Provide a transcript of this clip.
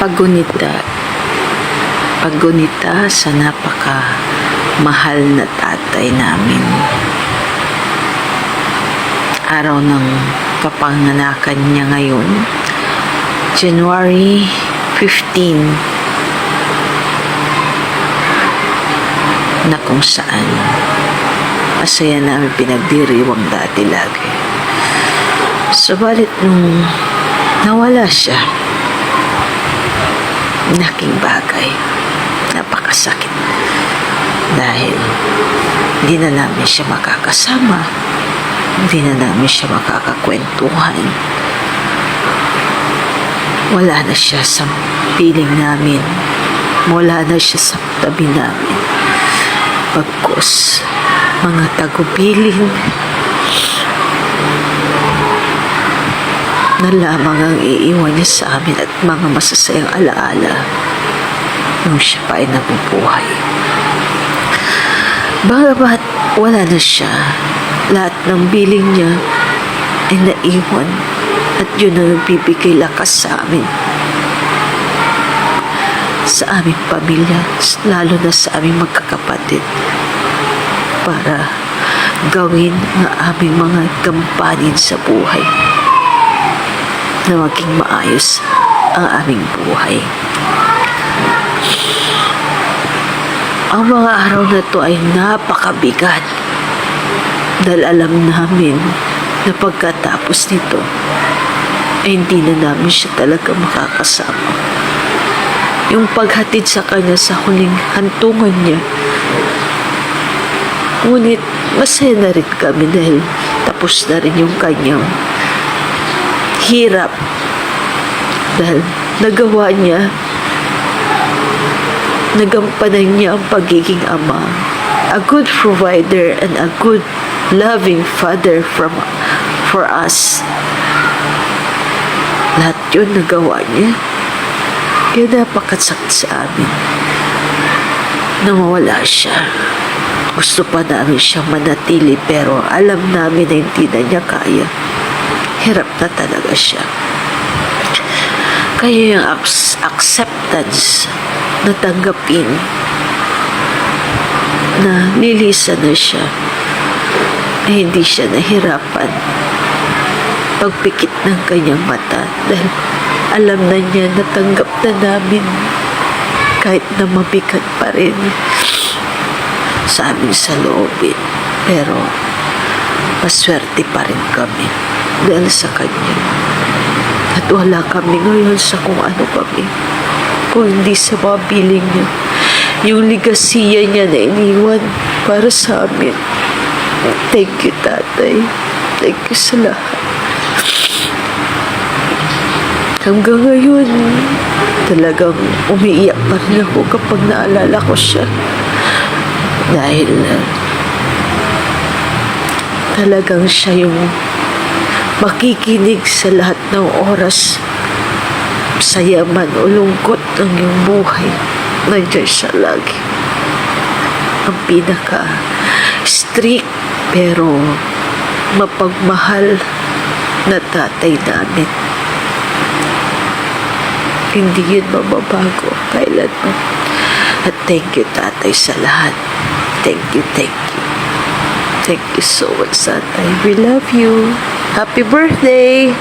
paggunita, paggunita sa napaka mahal na tatay namin. Araw ng kapanganakan niya ngayon, January 15, na kung saan masaya namin pinagdiriwang dati lagi. Subalit nung nawala siya, naking bagay, napakasakit dahil hindi na namin siya makakasama, hindi na namin siya makakakwentuhan, wala na siya sa piling namin, wala na siya sa tabi namin. Pagkos mga tagubilin na lamang ang iiwan niya sa amin at mga masasayang alaala nung siya pa ay nabubuhay. Bagamat wala na siya, lahat ng biling niya ay naiwan at yun ang nagbibigay lakas sa amin, sa aming pamilya, lalo na sa aming magkakapatid, para gawin ang aming mga gampanin sa buhay na maging maayos ang aming buhay. Ang mga araw na to ay napakabigat dahil alam namin na pagkatapos nito ay hindi na namin siya talaga makakasama. Yung paghatid sa kanya sa huling hantungan niya, ngunit masaya na rin kami dahil tapos na rin yung kanyang hirap dahil nagawa niya, nagampanan niya ang pagiging ama, a good provider and a good loving father for us. Lahat yun nagawa niya, kaya napakasakit sa amin na mawala siya. Gusto pa namin siyang manatili pero alam namin na hindi na niya kaya. Hirap na talaga siya. Kaya yung acceptance na tanggapin na lilisan na siya ay hindi siya nahirapan pagpikit ng kanyang mata dahil alam na niya na tanggap na namin kahit na mabigat pa rin sa aming saloobin. Pero maswerte pa rin kami dahil sa kanya. At wala kami ngayon sa kung ano kami, kung hindi sa mga piling niya. Yung ligasiya niya na iniwan para sa amin. Thank you, tatay. Thank you sa lahat. Hanggang ngayon, talagang umiiyak pa rin ako kapag naalala ko siya. Dahil talagang siya yung makikinig sa lahat ng oras, saya man o lungkot ng iyong buhay. Nandiyan siya lagi. Ang pinaka strict pero mapagmahal na tatay namin. Hindi yun mababago kailanman. At thank you, tatay, sa lahat. Thank you, thank you. Thank you so much, tatay. We love you. Happy birthday!